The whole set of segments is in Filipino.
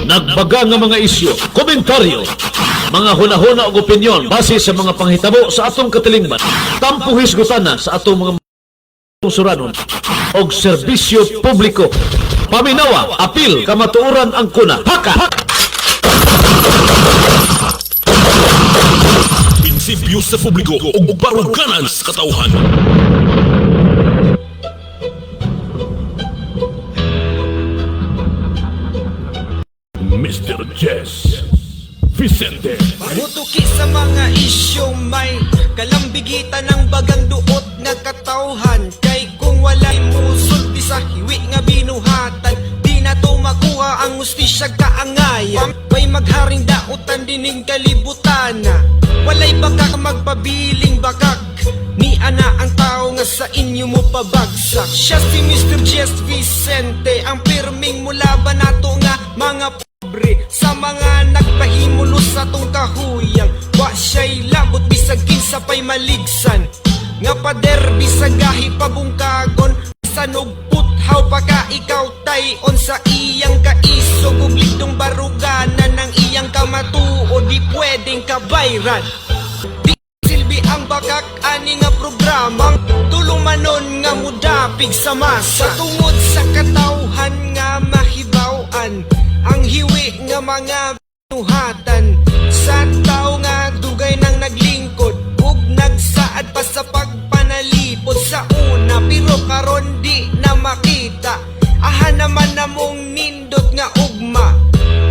Nagbaga nga mga isyu, komentaryo, mga hunahuna o opinyon base sa mga panghitabo sa atong katilingban. Tampo hisgutan na sa atong mga suranon og serbisyo publiko. Paminawa, apil, kamatuoran ang kuna. Haka! Prinsipyo sa publiko ug baruganan sa katauhan. Mr. Jess Vicente. Mutuki sa mga isyong may kalambigitan ng bagang duot nga katawhan. Kay kung walay musulti sa hiwi nga binuhatan, di na to makuha ang ustisya kaangayan. May magharing dautan dining kalibutan, walay bakak magpabiling bakak. Ni ana ang tao nga sa inyo mo pabagsak. Siya si Mr. Jess Vicente, ang pirming mula ba nato nga mga sa mga nagpahimulo sa tong kahuyang. Wa siya'y labot bisag kinsa pa'y maligsan, nga pader bisag gahi pabungkagon. Sanog puthaw pa ka ikaw tayon sa iyang kaisog ug ligdong baruganan ng iyang kamatuo. Di pwedeng kabayran, di silbi ang bakak ani nga programang tulumanon nga mudapig sa masa. Tungod sa katawhan nga mahibaw-an ang hiwi nga mga binuhatan sa tao nga dugay nang naglingkod ug nagsaad pa sa pagpanalipod sa una, pero karon di na makita. Aha naman namong nindot nga ugma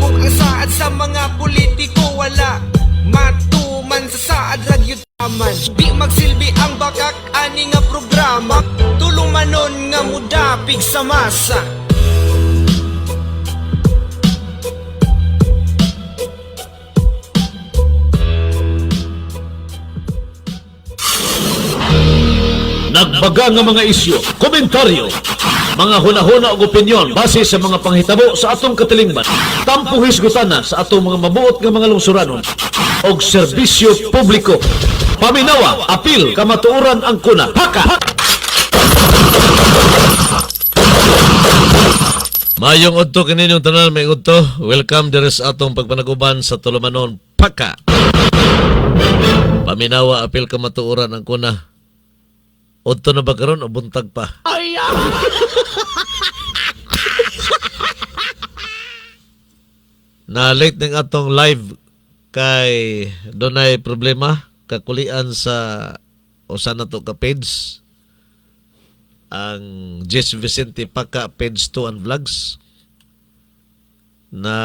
kung ang saad sa mga politiko wala matuman sa saad radyo taman. Di magsilbi ang bakak ani nga programa tulumanon nga mudapig sa masa. Nagbaga nga mga isyu, komentaryo, mga hunahuna o opinyon base sa mga panghitabo sa atong katilingban. Tampo hisgutan na sa atong mga mabuot nga mga lungsuranon og serbisyo publiko. Paminawa, apil, kamatuoran ang kuna. Haka! Mayong udto kaninyong tanan, may udto. Welcome deres atong pagpanaguban sa tulumanon. Paka! Paminawa, apil, kamatuoran ang kuna. Udto na ba karon o buntag pa? Na late ng atong live kay dunay problema kakulian sa usa na to ka page, ang Jess Vicente Paka page 2 and vlogs na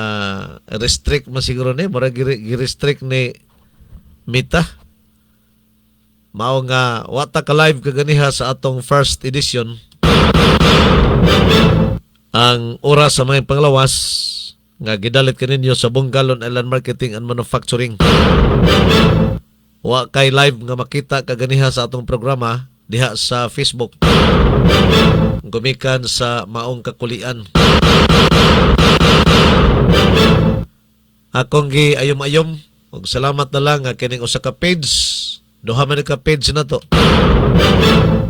restrict masiguro ni murag gi-restrict ni Mita. Mao nga wata ka live kaganiha sa atong first edition. Ang oras sa mga panglawas nga gidalit kaninyo sa Bungalon Island Marketing and Manufacturing. Wa kay live nga makita kaganiha sa atong programa diha sa Facebook. Gumikan sa maong kakulian. Akong gi ayom-ayom ug salamat na lang nga kining usa ka page. Duha man ka page na to.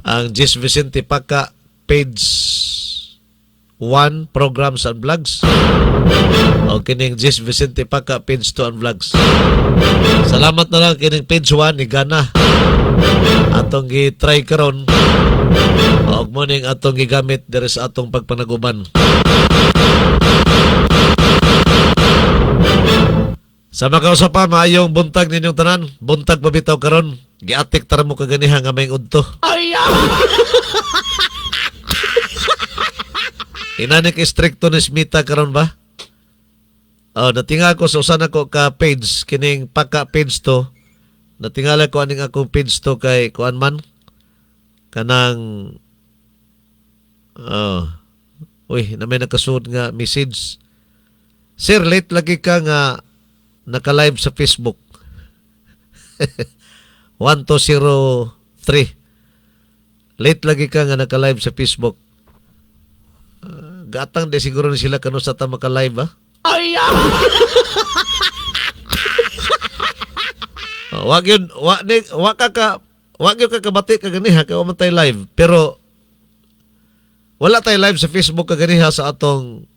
Ang Jess Vicente Paka page 1 programs and vlogs. O kining Jess Vicente Paka page 2 and vlogs. Salamat na lang kining page 1 ni Gana. Atong gi-try karon. Og mo ning atong gigamit diri sa atong pagpanaguban. Sa makausapan, maayong buntag ninyong tanan. Buntag pabitaw karon. Giatik tara mo kaganiha nga may udto. Inanik istrikto ni Smita karon ba? Natinga ko sa usan ako ka page, kining Paka page to. Natingala ko aning akong page to kay kuan man. Kanang na may nakasuod nga message. Sir, late lagi ka nga naka-live sa Facebook. 1203. Late lagi ka nga naka-live sa Facebook. Gatang de siguro ni sila kano sa ta maka-live ba? Wag yun ka kabati ka ganiha kay wa man tay live, pero wala tay live sa Facebook ka ganiha sa atong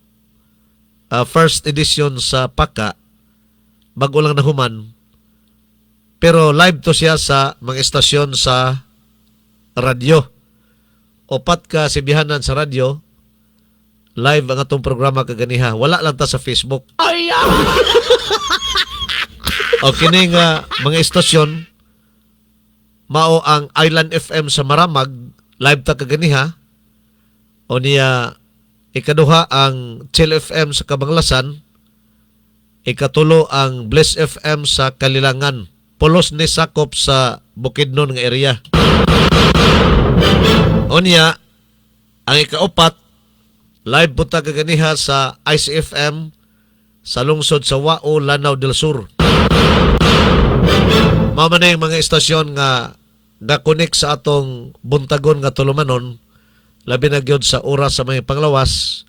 first edition sa Paka, bago lang nahuman, pero live to siya sa mga estasyon sa radyo. Opat ka sibihanan sa radyo, live ang atong programa kaganiha. Wala lang ta sa Facebook. O kining mga estasyon, mao ang Island FM sa Maramag, live ta kaganiha. O niya, ikaduha ang Chill FM sa Kabanglasan, ikatulo ang Bliss FM sa Kalilangan, pulos ni sakop sa Bukidnon nga area. O niya, ang ikaapat, live po ta kaganiha sa ICFM sa lungsod sa Wao, Lanao del Sur. Mama na yung mga estasyon nga nakunik sa atong buntagon nga tulumanon, labi na gyud sa oras sa mga panglawas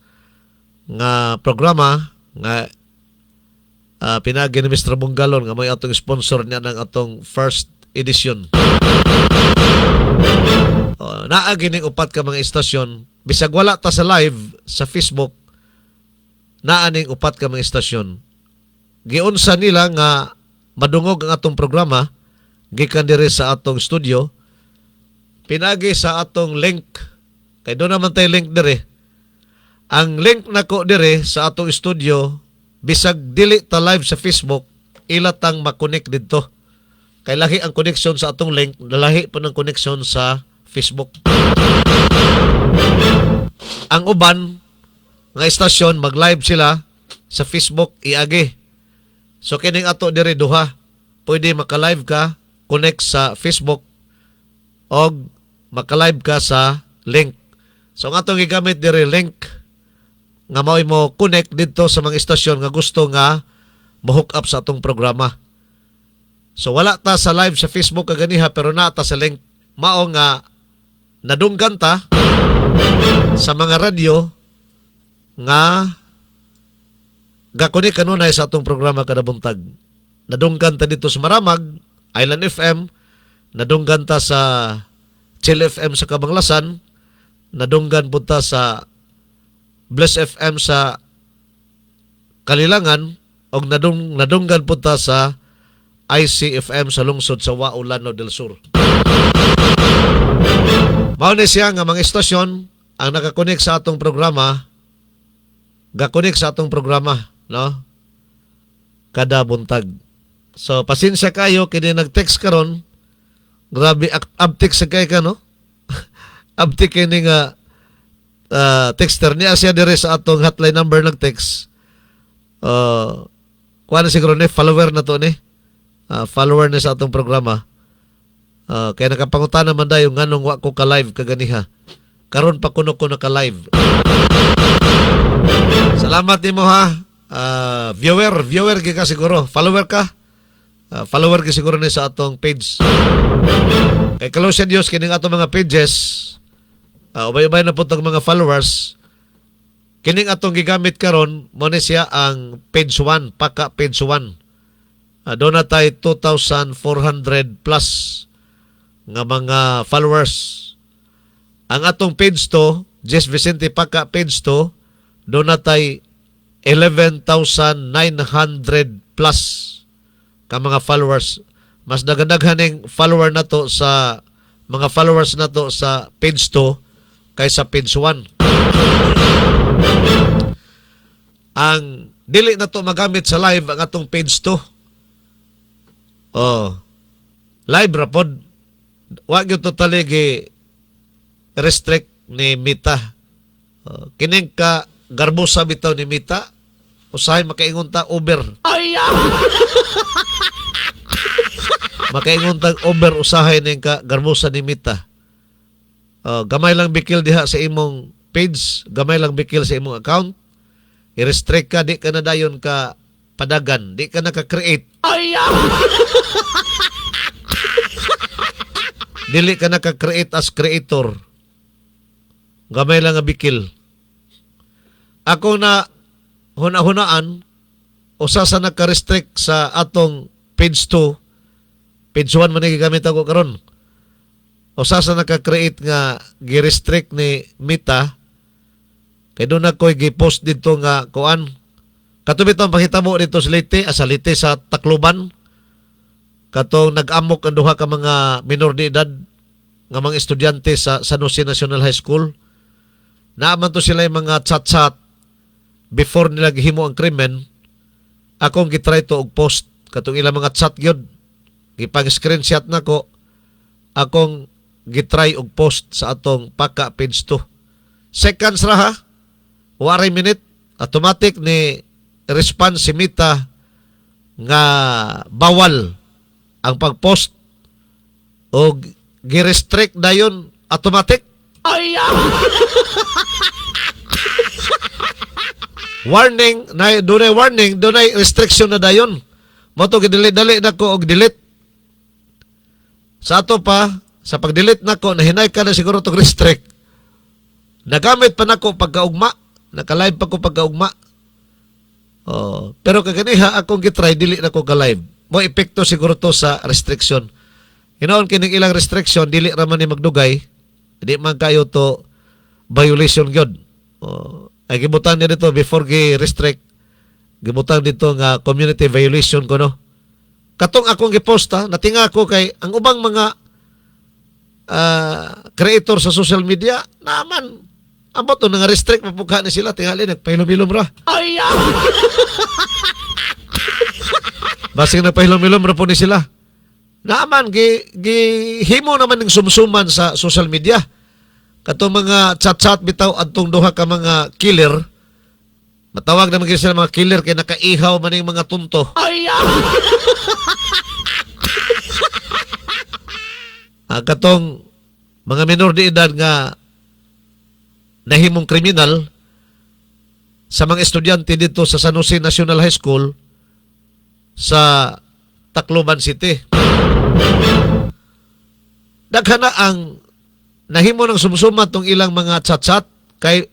nga programa nga pinagi ni Mr. Bungalon nga may atong sponsor niya ng atong first edition. Naagi ning upat ka mga estasyon, bisag wala ta sa live sa Facebook, naaning upat ka mga estasyon. Giunsa nila nga madungog ang atong programa gikan diri sa atong studio, pinagi sa atong link. Kay doon naman tayo link diri. Ang link nako diri sa atong studio, bisag dili ta live sa Facebook, ilatang makonek dito. Kay lahi ang connection sa atong link, lahi po ng connection sa Facebook. Ang uban nga estasyon, mag-live sila sa Facebook, iagi. So kining ato diri duha, pwede maka-live ka, connect sa Facebook, o maka-live ka sa link. So ang atong gigamit diri link nga mao mo connect dito sa mga estasyon nga gusto nga mo-hook up sa atong programa. So wala ta sa live sa Facebook kaganiha, pero na ta sa link. Mao nga nadunggan ta sa mga radyo nga gakunik kanunay sa atong programa kada buntag. Nadunggan ta dito sa Maramag, Island FM, nadunggan ta sa Chill FM sa Kabanglasan, nadunggan po ta sa Bliss FM sa Kalilangan, o nadunggan po ta sa ICFM sa lungsod sa Wao, Lanao del Sur. Mao ni siya nga mga estasyon ang nakakonek sa atong programa, gakonek sa atong programa, no? Kada buntag. So pasensya kayo kini nag-text karon. Grabe abtik sa kay ka, no? Abtik kini nga texter niya siya dire sa atong hotline number nag-text. Kuha na siguro ni follower na to ni. Follower na sa atong programa. Kaya nakapangutan naman dayo nganong wa ko ka-live kaganiha. Karon pa kuno ko naka-live. Salamat nimo ha. Viewer ka siguro. Follower ka. Follower ka siguro ni sa atong page. Kay Kalosyan Diyos kining atong mga pages. Ubay-ubay na po itong mga followers. Kining atong gigamit karon mo ni siya ang page 1, Paka page 1. Doon na tayo 2,400 plus nga mga followers. Ang atong page to, Jess Vicente Paka page to, doon na tayo 11,900 plus ka mga followers. Mas daganaghan ng follower na to sa mga followers na to sa page 2 kaysa page 1. Ang dili na to magamit sa live ang atong page 2. Live rapod. Wag yung totally restrict ni Mita. Kining ka garbusa bitaw ni Mita, usahay makaingon ta over. Makaingon ta over usahay ning ka garbusa ni Mita. Gamay lang bikil diha sa imong page, gamay lang bikil sa imong account. I-restrict ka, di ka na dayon ka padagan, di ka na ka-create. Dili ka na ka-create as creator. Gamay lang nga bikil. Ako na huna-hunaan, usa sa nagka-restrict sa atong page 2, page 1 man gigamit ako karon. Usa sa naka-create nga gi-restrict ni Mita, kay doon ako'y gi-post dito nga kuan, Katubit ang panghitabo dito sa Leyte sa Tacloban. Katong nag-amok ang duha ka mga minor de edad nga mga estudyante sa San Jose National High School. Naaman to sila yung mga chat-chat before nila gihimo ang krimen. Akong gitry to og post katong ilang mga chat gyud. Gipang-screenshot nako. Akong gitry og post sa atong Paka page 2. Seconds ra ha. Waray minute automatic ni response si Mita nga bawal ang pag-post o gi-restrict dayon automatic. Warning, dunay warning, dunay restriction na dayon. Mo to gidali-dali nako og delete. Sa ato pa, sa pag-delete nako nahinay ka na siguro to restrict. Nagamit pa nako pagkaugma, naka-live pa ko pagkaugma. Oh, pero kaganiha akong gitry dili nako ka-live. Mo epekto siguro to sa restriction. Hinoon kining ilang restriction dili ra man ni magdugay, di man kayo to violation gyud. Oh, ay gibutan niya dito before gi-restrict. Gibutan dito nga community violation ko no. Katong akong giposta, natinga ko kay ang ubang mga creator sa social media naman ambot to nga restrict mapugka ni sila tingali nagpahilom-hilom ra. Basig nagpahilom-hilom ra po ni sila. Naman gihimo naman ng sumsuman sa social media. Katong mga chat-chat bitaw adtong duha ka mga killer. Matawag naman sila mga killer kay nakaihaw man yung mga tunto. Katong mga minor de edad nga nahimong kriminal sa mga estudyante dito sa San Jose National High School sa Tacloban City. Daghan na ang nahimo ng sumsumat tong ilang mga chat-chat kay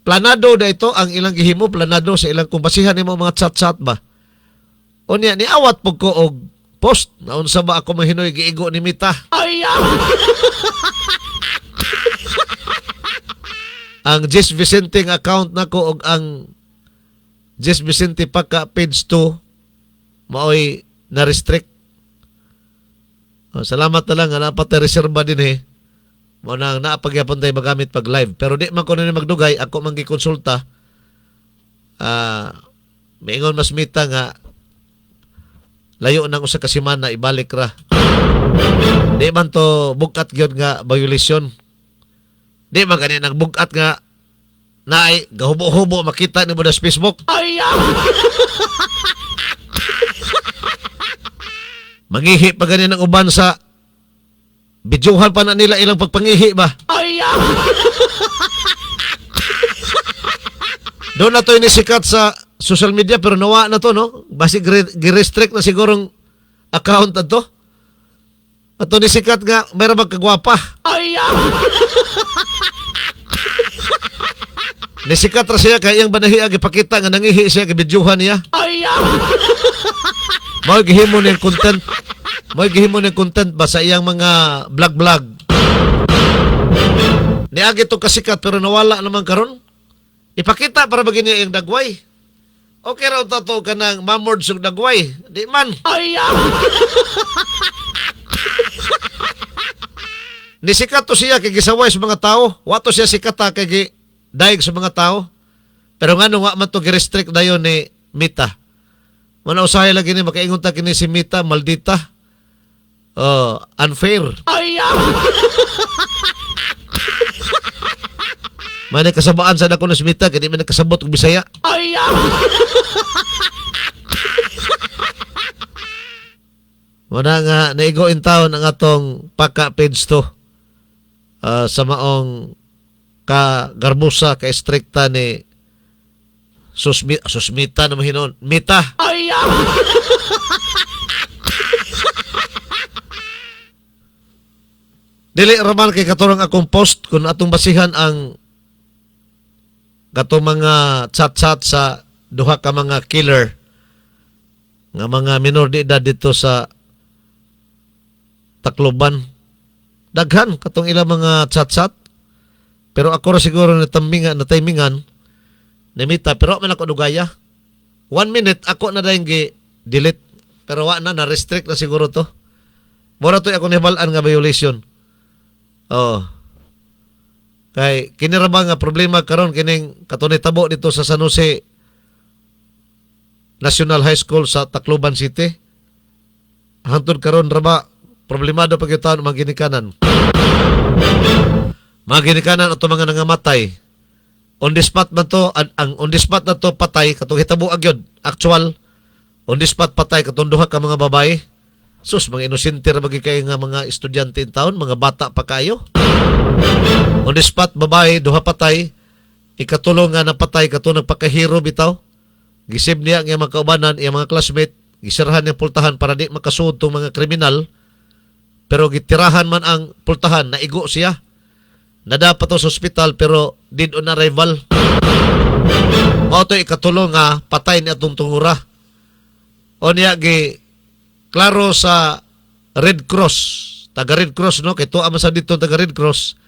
planado da ito ang ilang gihimo, planado sa ilang kumbasihan nimo mga chat-chat ba. Unya ni awat pug ko og post na unsa ba ako mahinoy giigo ni Mita. Ang Jess Vicente ng account nako og ang Jess Vicente Paka page 2 maoy na restrict. Salamat na lang nga napat reserba din eh. Mo nang naapagyapon tayo magamit pag live. Pero di man ko na magdugay, ako man gikonsulta. Maingon mas Mita nga layo nang usa ka semana ibalik ra. Di man to bukat gyud nga violation. Di man gani nang bukat nga naay gahubo-hubo makita nimo sa Facebook. Mangihi pa gani ng uban sa bidyuhan pa na nila ilang pagpangihi ba? Doon na to inisikat sa social media pero nawa na to no? Basig gi-restrict na sigurong account na to. At to nisikat nga mayroon magkagwapa. Nisikat ra siya kaya iyang banahi ipakita nga nangihi siya gibidyuhan niya. Mao gihimo ning content. Mao gihimo ning content ba sa iyang mga vlog. Niagi to kasikat pero nawala naman karon. Ipakita para bagin niya iyang dagway. Okay raw to kanang mamord sug dagway. Di man. Nisikat to siya kay gisaway sa mga tao. Wato siya sikat kay daig sa mga tao. Pero ngano wa man to gi-restrict dayon ni Mita. Wala usahay lagi ni makaingon ta kini si Mita maldita. Unfair. May kasabaan sa dako na si Mita kaya di man nakasabot og Bisaya. Wala nga naigo in town ang atong Paka page 2 sa maong ka garbusa ka estrikta ni Susmita na mahinon. Mita. Dili raman kay katurang akong post kung atong basihan ang katong mga chat-chat sa duha ka mga killer nga mga minor de edad dito sa Tacloban. Daghan katong ilang mga chat-chat. Pero ako ra siguro na timingan Nimita, pero man ako dugaya. 1 minute, ako na dahil delete. Pero wa na-restrict na siguro to. Mura to ako nibalaan nga violation. Oh. Kay kiniraba nga problema karon kining katunay tabo dito sa San Jose National High School sa Tacloban City. Hantod karon raba problemado pag itaon mga ginikanan. Mga ginikanan ato mga nangamatay. On the spot man to, ang on the spot na to patay katong hitabo agyod. Actual on the spot patay katong duha ka mga babae. Sus, mga inosente ra bagi kay nga mga estudyante in taon, mga bata pa kayo. On the spot babae duha patay. Ikatulo nga napatay katong nagpakahiro bitaw. Gisib niya ang iyang mga kaubanan, iyang mga classmate, gisirahan niyang pultahan para di makasuod tong mga kriminal. Pero gitirahan man ang pultahan, naigo siya. Nada pa to sa ospital pero did on arrival. Mao to ikatulo nga patay ni atong tungura. O niya gi klaro sa Red Cross, taga Red Cross no, kay tuwa man sa dito taga Red Cross.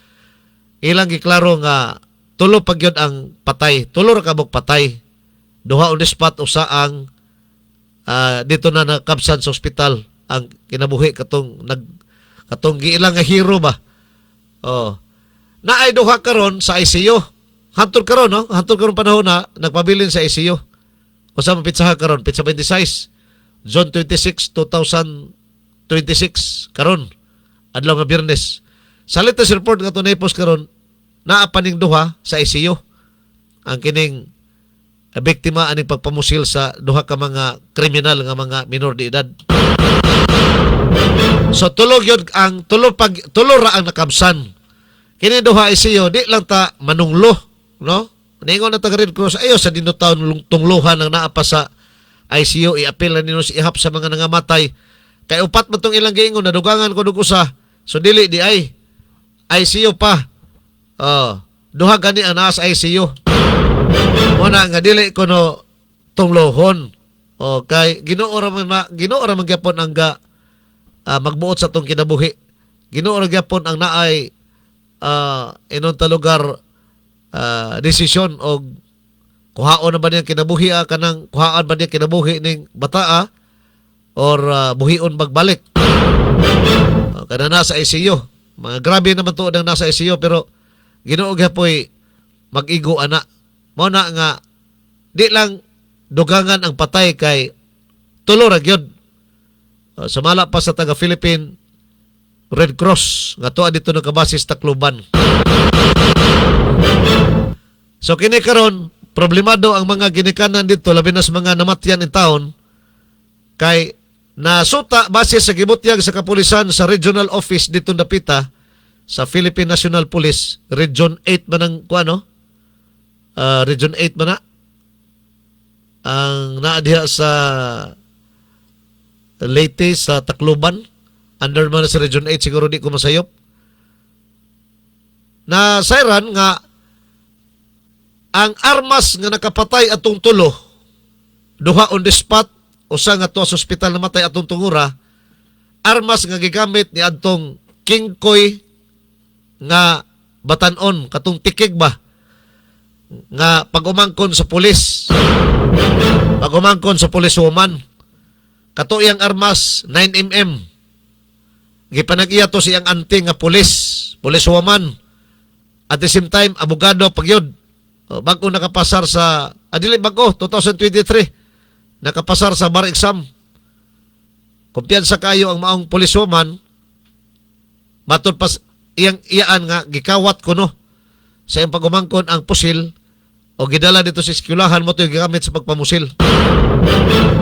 Ilang giklaro nga tulo pa gyud ang patay, tulo ra kabog patay. Duha on the spot usa ang dito na nakabsan sa ospital ang kinabuhi katong giilang nga hero ba. Oh. Naay duha karon sa ICU. Hantod karon no, hantod karon panahon na nagpabilin sa ICU. Usa man pitsa karon, pitsa 26. Zone 26 2026 karon adlaw nga Biyernes. Sa latest report nga tunay post karon naa pa ning duha sa ICU. Ang kining biktima aning pagpamusil sa duha ka mga kriminal nga mga minor de edad. So tulo gyud ang tulo ra ang nakabsan. Kini duha ICU di lang ta manunglo, no? Ningon na taga Red Cross ayo sa dinutaon tungluhan ang naa pa sa ICU i-appeal na nino si ihap sa mga nangamatay. Kay upat man tong ilang giingon nadugangan ko dug usa. So dili di ay ICU pa. Duha gani ang naa sa ICU. Muna nga dili ko no tunglohon. Kay Ginoo ra man gyapon ang magbuot sa tong kinabuhi. Ginoo ra gyapon ang naay inon ta lugar desisyon og kuhaon na ba niya kinabuhi kanang kuhaan ba niya kinabuhi ning bata or buhion magbalik. Kada nasa ICU. Mga grabe naman to ang nasa ICU pero Ginoo gyapon mag-igo ana. Mao na nga di lang dugangan ang patay kay tulo ra gyud. Sumala pa sa taga Philippine Red Cross nga tuwa dito nagkabasis Tacloban. So kini karon problemado ang mga ginikanan dito labi na sa mga namatyan in taon kay nasuta base sa gibutyag sa kapulisan sa regional office dito dapita sa Philippine National Police Region 8 man ang kuano Region 8 man na ang naadiha sa Leyte sa Tacloban under man sa Region 8 siguro di ko masayop na sayran nga ang armas nga nakapatay atong tulo duha on the spot usa nga tuwa sa ospital namatay atong tungura armas nga gigamit ni adtong kingkoy nga batanon katong tikig ba nga pag-umangkon sa pulis woman kato iyang armas 9mm gipanag-iya to siyang anting nga pulis woman at the same time abogado pagyod bago nakapasar sa adili bago 2023 nakapasar sa bar exam. Kumpiyansa kayo ang maong policewoman matod pas iyaan nga gikawat ko no sa iyang pagumangkon ang pusil o gidala dito sa eskwelahan mo to yung gigamit sa pagpamusil.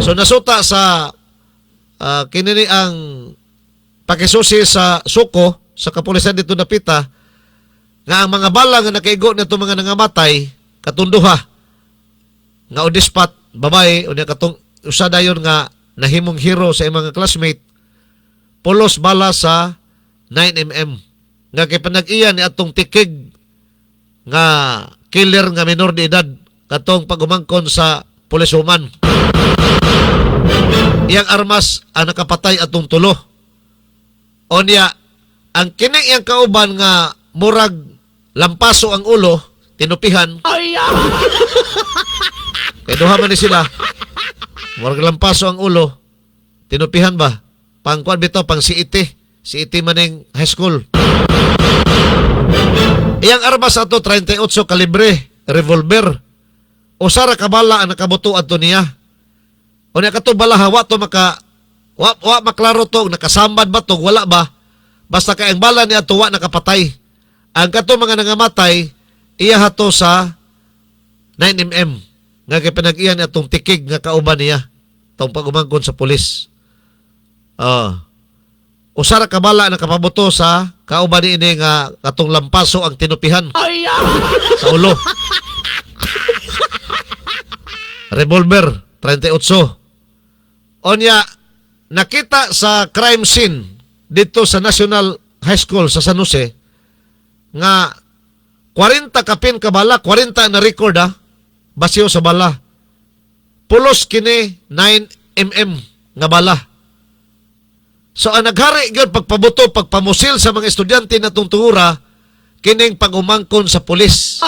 So nasuta sa kinini ang pakisusi sa suko sa kapulisan dito dapita nga ang mga bala nga nakaigo nito mga nangamatay katunduha nga on the spot babae o niya katong usa dayon nga nahimong hero sa imong mga classmate pulos bala sa 9mm nga kay panag-iya ni atong tikig nga killer nga minor de edad katong pagumangkon sa policewoman. Iyang armas ang nakapatay atong tulo. O niya ang kini iyang kauban nga murag lampaso ang ulo tinupihan. Kaya duha man ni sila. Murag lampaso ang ulo. Tinupihan ba? Pangkuan bitaw, pang CET. CET maning high school. Iyang armas ato 38 kalibre, revolver. Usara kabala ang nakabuto ato niya. O niya kato bala hawa to wa maklaro to, nakasambad ba to, wala ba? Basta kay ang bala niya to wa nakapatay. Ang kato mga nangamatay, iya hato sa 9mm. Nga kay pinag-iyan niya itong tikig nga kauban niya. Itong pag-umangkon sa pulis. Usara kabala nakapabuto sa kauban ni ini nga katong lampaso ang tinupihan sa ulo. Revolver 38. Onya nakita sa crime scene dito sa National High School sa San Jose nga 40 kapin ka bala, 40 na record basiyo sa bala. Pulos kini 9mm nga bala. So ang naghari gyud pagpabuto, pagpamusil sa mga estudyante na tungtungura kining pag-umangkon sa pulis.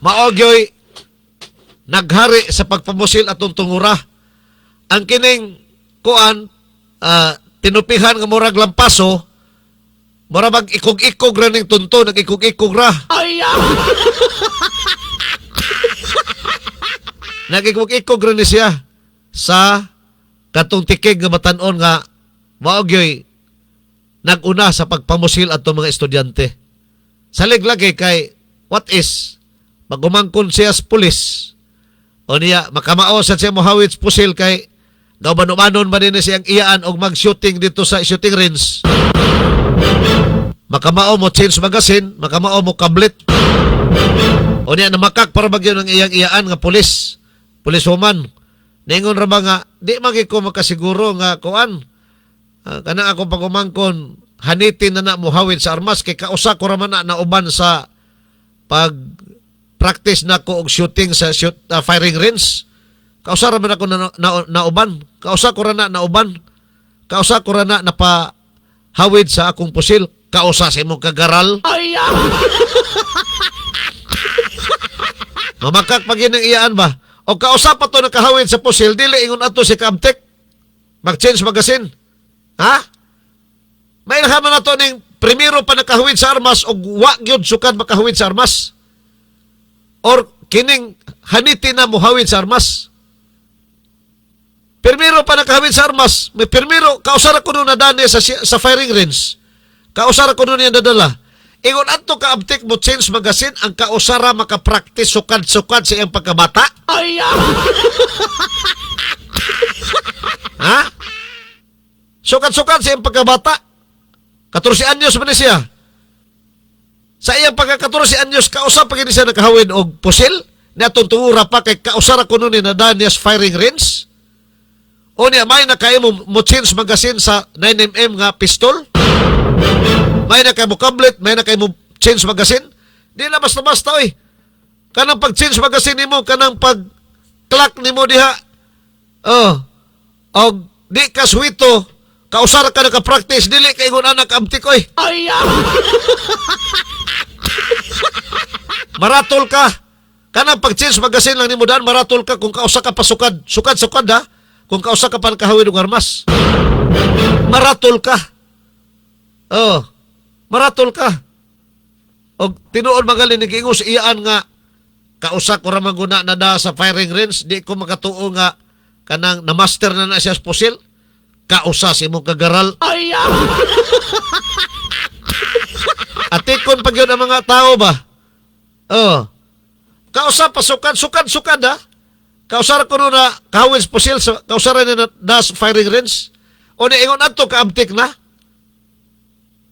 Maogyoy naghari sa pagpamusil atong tungura. Ang kining kuan tinupihan nga murag lampaso, murag ikog-ikog ra ning tunto, nag-ikog-ikog ra. Nag-ikog-ikog ra ni siya sa katong tikig nga batan-on nga maogyoy nag-una sa pagpamusil atong mga estudyante. Salig lagi kay what is magumangkon siya sa pulis o niya makamao sa siya mohawit pusil kay gawbanumanon ba din siyang iyaan og mag-shooting dito sa shooting range. Makamao mo change magazine, makamao mo kablit. O niya namakak para bagyo ng iyang-iyaan nga pulis, policewoman. Ningon ra ba nga di magi ko makasiguro nga kuan kanang ako pagumangkon hanitin na mohawit sa armas kay kausa ko ra man na uban sa pag practice na ko og shooting sa firing range. Kausa ra man ako na uban. Kausa ko ra na uban. Kausa ko ra na napahawid sa akong pusil. Kausa sa imong kagaral. Mamakak pag yun ang iyaan ba? O kausa pa to nakahawid sa pusil, dili ingon ato si Kamtek. Mag-change magazine. Ha? May nahaman na to ning primero pa nakahawid sa armas o wa gyud sukad makahawid sa armas. Or kining haniti na muhawid sa armas. Primero pa nakahawid sa armas, may primero kausara ko na dani sa firing range. Kausara ko niya dadala. Ingon adto ka abtik mo change magazine ang kausara makapractice sukad-sukad sa iyang pagkabata. Ha? Sukad-sukad sa iyang pagkabata. 14 anyos man siya. Sa iyang pagka-14 anyos, kausap pa siya nakahawid og pusil, na tungura pa kay kausara ko nun na Danias firing range. O niya, may na kayo mo change magazine sa 9mm nga pistol. May na kayo mo kablet, may na kayo mo change magazine. Di na basta-basta, oy. Kanang pag-change magazine nimo, kanang pag-clock nimo diha. O di ka swito, kausara ka naka-practice, dili ka ingon anak abtik, oy. Maratol ka. Kanang pag-change magazine lang nimo daan, maratol ka kung kausa ka pasukad. Sukad-sukad ha. Kung kausa ka pa nakahawid og armas. Maratol ka. Maratol ka. Og tinuod magaling nag-ingos iyaan nga kausa ko ra maguna na da sa firing range, di ko makatuo nga kanang na-master na siya sa pusil. Kausa si mong kagaral. Atikon pag yun ang mga tao ba? Kausa pa sukad ha. Kausara ko na kahawin sa pusil, kausara na sa firing range. O na ingon ato kaabtik na.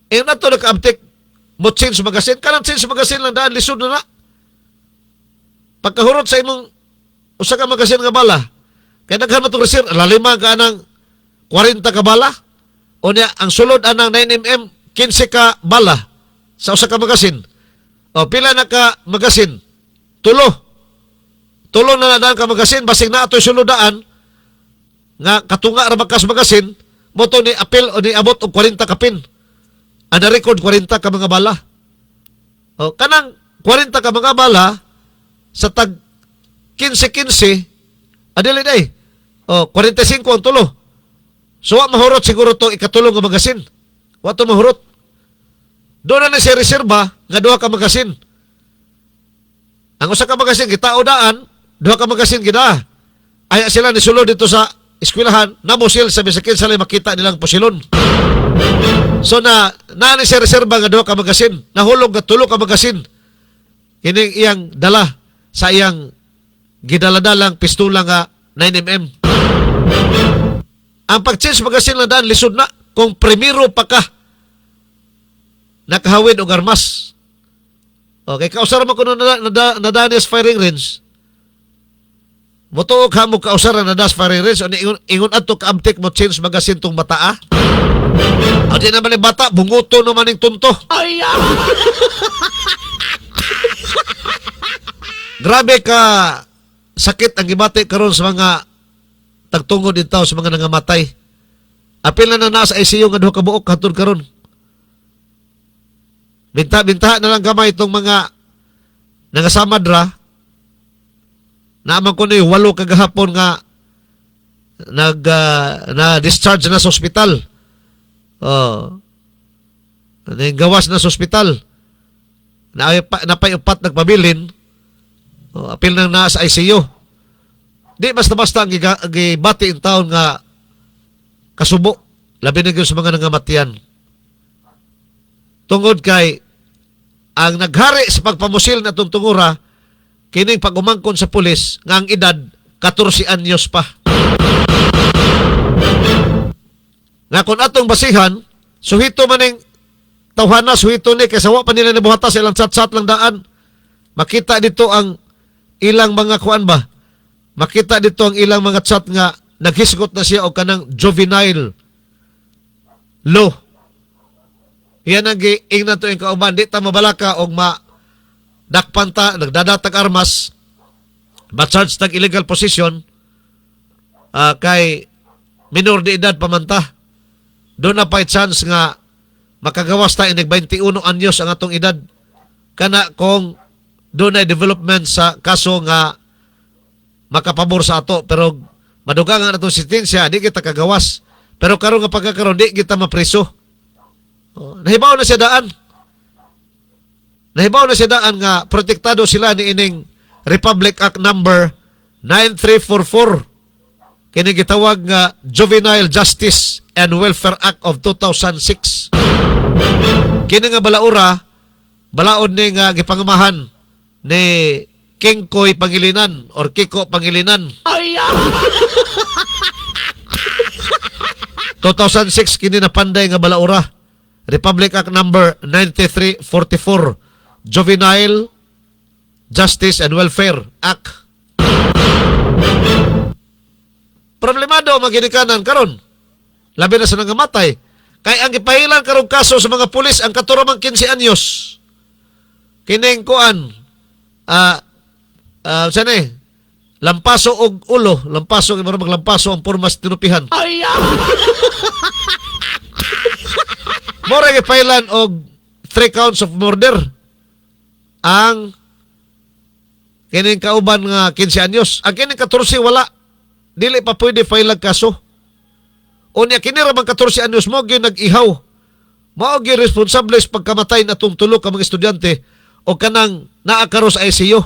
Ingon ato na kaabtik mo change magazine. Kanang change magazine lang daan, lisod na na. Pagkahurot sa imong usa ka magazine nga bala, kaya naghan mo itong resir, lalima ka ng 40 ka bala. O niya, ang sulod anang 9mm, 15 ka bala sa usa ka magazine. O pila na ka magazine? Tulo na nadaan ka magazine, basig na ato'y sulodaan nga katunga ra magkas magazine, mo to ni apil o ni abot og 40 kapin. Ang na-record 40 ka mga bala. O, kanang 40 ka mga bala sa tag 15-15, adili day. O, 45 ang tulo. So, wa mahurot siguro to ikatulong nga magasin. Wa to mahurot. Doon na siya reserba nga duha ka magasin. Ang usa ka magasin gitao daan, duha ka magasin gida. Aya sila ni sulod dito sa eskwelahan, namusil sa bisakin sa makita nilang pusilon. So na ni siya reserba nga duha ka magasin, nahulog nga tulo ka magasin. Kining iyang dala sa iyang gidala-dalang pistola nga 9mm. Ang pag-change magasin lang daan lisod na kung primero pa ka nakahawid og armas. Okay, kausara mo kuno nadanis firing range. Motuog ha mo kausara na das firing range o ingon adto kaamtik mo change magasin tong bataa. O di naman yung bata, bunguto naman yung tunto. Ay, grabe ka sakit ang gibati karon sa mga tagtungod dito sa mga nangamatay. Apil na nasa ICU nga duha ka buok hatod karon. Binta na lang gamay itong mga nangasamad ra. Naaman ko na 8 kagahapon nga na-discharge na sa ospital. Gawas na sa ospital. Napay-upat nagpabilin. Apil na nasa ICU. Di basta-basta ang gibati ang taon nga kasubo. Labi na sa mga nangamatian. Tungod kay ang naghari sa pagpamusil na itong tungura, kining pag-umangkon sa pulis nga ang edad 14 anyos pa. Nga kung atong basihan, suhito maning tawhana, suhito ni, kaysa wa pa nila nabuhata sa ilang sat-sat lang daan. Makita dito ang ilang mga kuan ba? Makita dito ang ilang mga chat nga naghisgot na siya o kanang juvenile law. Yan ang giing na to yung kauban. Di ta mabalaka o dakpanta, nagdadatag armas, ma-charge tag illegal possession, kay minor de edad pamanta. Doon na pa chance nga makagawas tayo nag 21 anyos ang atong edad. Kana kung doon na development sa kaso nga makapabor sa ato, pero madugangan atong sentensya, di kita kagawas. Pero karon nga pagkakaroon, di kita mapreso. Nahibaw na siya daan. Nahibaw na siya daan nga protektado sila ni ining Republic Act number 9344. Kini gitawag nga Juvenile Justice and Welfare Act of 2006. Kini nga balaura, balaod ni nga gipangamahan ni King Koy Pangilinan or Kiko Pangilinan. 2006 kini napanday nga balaura. Republic Act number 9344, Juvenile Justice and Welfare Act. Problemado ang maginikanan karon. Labi na sa nangamatay. Kay ang ipahilan karong kaso sa mga pulis ang katuramang 15 anyos. Kining kuan saan lampaso og ulo, lampaso maglampaso ang pormas tinupihan. Mora gipailan og 3 counts of murder ang kining kauban nga 15 anyos. Ang kining 14 wala, dili pa pwede file ang kaso. Unya kini ra man 14 anyos mo gyud nag-ihaw, mao gyud responsable sa pagkamatay natong tulo ka mga estudyante o kanang naa karo sa ICU.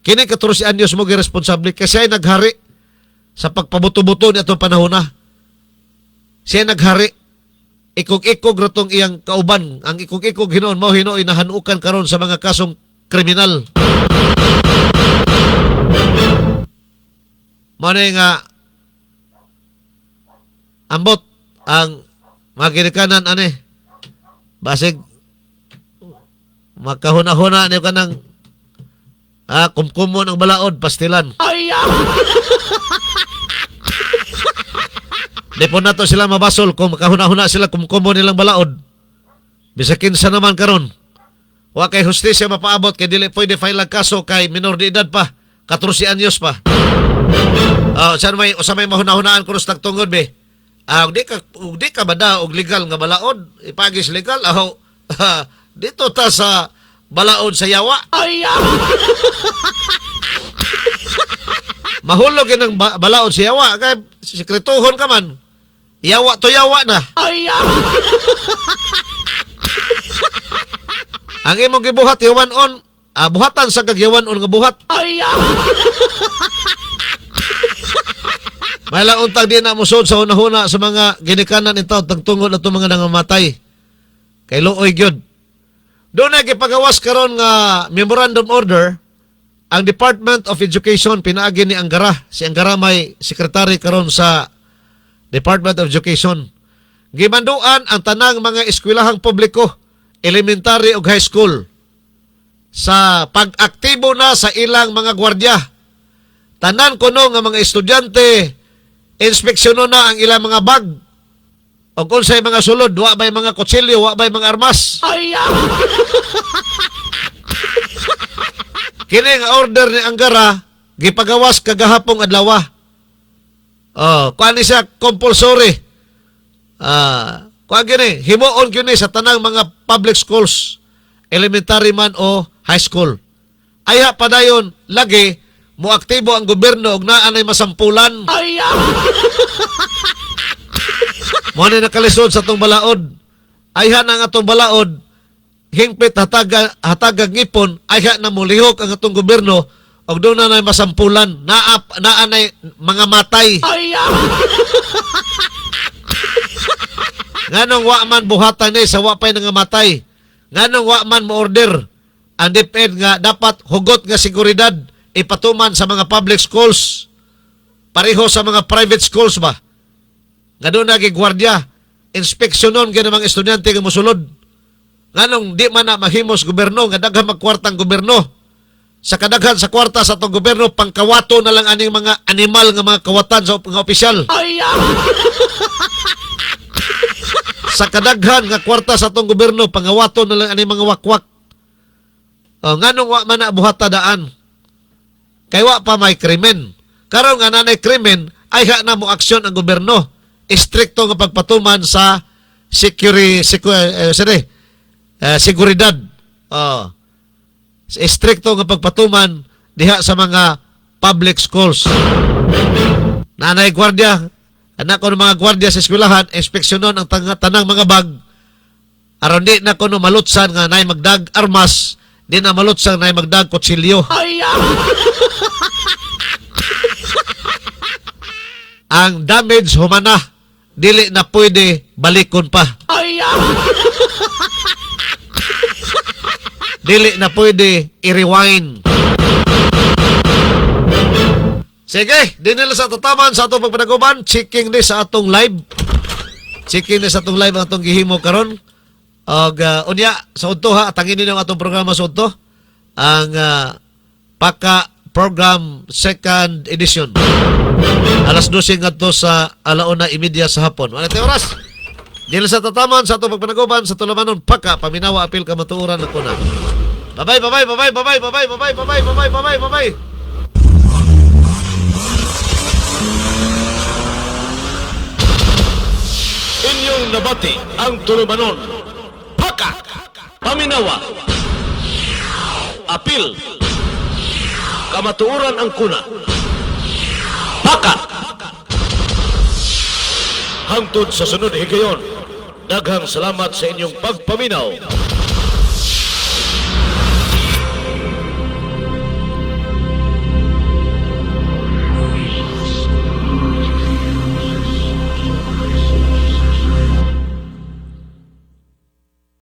Kini 14 anyos mo gyud responsable kasi siya naghari sa pagpabuto-buto ni atong panahona. Siya naghari. Ikog-ikog ratong iyang kauban. Ang ikog-ikog hinoon mao hinoy nahanukan karon sa mga kasong kriminal. Mao nga ambot ang mga ginikanan basig makahuna-huna niyo kanang kumkumo ng balaod pastilan. Di po na to sila mabasol kung makahuna-huna sila kumkumo nilang balaod. Bisakin sa naman karon. Wa kay hustisya mapaabot kay dili pwede file ang kaso kay minor de edad pa, 14 anyos pa. Sa may mahuna-hunaan kuno sa tagtungod be. Di ka bada og legal nga balaod, ipagis legal aho. Dito ta sa balaod sa yawa. Mahulog yun ang balaod sa yawa kay sikretuhon ka man. Yawa to yawa na. Ang imong gibuhat yawan on, buhatan sa kagyawan on nga buhat. May launtag di na musod sa una-una sa mga ginikanan ito, tagtungod na itong mga nangamatay. Kay Looy gyud. Doon na gipagawas karon nga memorandum order ang Department of Education pinaagi ni Angara. Si Angara may sekretary karon sa Department of Education. Gimanduan ang tanang mga eskwelahang publiko, elementary ug high school sa pag-aktibo na sa ilang mga gwardiya. Tanan kuno nga mga estudyante inspeksyono na ang ilang mga bag. O kung sa'y mga sulod, wa ba'y mga kutsilyo, wa ba'y mga armas. Kini nga order ni Angara, gipagawas kagahapong adlaw. Kuan ni siya compulsory. Kuan gini, himuon gini sa tanang mga public schools, elementary man o high school. Aya padayon lagi moaktibo ang gobyerno og naa nay masampulan. Mo na nakalisod sa tong balaod. Ayha na nga tong balaod hingpit hatagag ngipon, ayha na mulihok ang atong gobyerno og doon na nay masampulan. Naa nay mga matay. Nganong wa man buhatan ni sa wa pay nga matay. Nganong wa man mo order ang DepEd nga dapat hugot nga seguridad ipatuman sa mga public schools pareho sa mga private schools ba nga doon naging gwardiya inspeksyonon gani mga estudyante nga mosulod nganong di man na mahimos gobyerno nga daghan magkwartang gobyerno sa kadaghan sa kwarta sa atong gobyerno pangkawato na lang aning mga animal nga mga kawatan sa mga opisyal sa kadaghan nga kwarta sa atong gobyerno pangawato na lang aning mga wakwak nganong wa man na buhata daan kay wa pa may krimen. Karon nga nanay krimen, ay na mo aksyon ang gobyerno. Istrikto nga pagpatuman sa seguridad. Istrikto nga pagpatuman diha sa mga public schools. Nanay gwardiya, anak ko ng mga gwardiya sa eskwelahan, inspeksyonon ang tanang mga bag. Aron di na ko malutsan nga nay magdag armas, di na malutsan nay magdag kutsilyo. Ang damage humana dili na pwede balikon pa. Dili na pwede i-rewind. Sige, di nila sa tataman sa atong pagpanaguban, checking ni sa atong live. Checking ni sa atong live ang atong gihimo karon. Og unya sa udto ha, tangin ninyo ang atong programa sa udto. Ang Paka Program Second Edition. Alas 12 nga to sa 1:30 sa hapon. Ano tayo oras? Dili sa tataman sa itong pagpanaguban sa tulamanon Paka, paminawa apil ka matuuran ako na. Bye-bye, bye-bye, bye-bye, bye-bye, bye-bye, bye-bye, bye-bye, bye-bye, bye-bye, bye-bye. Inyong nabati ang tulumanon Paka, paminawa, apil, kamatuuran ang kuna. Paka! Hangtod sa sunod higayon, daghang salamat sa inyong pagpaminaw.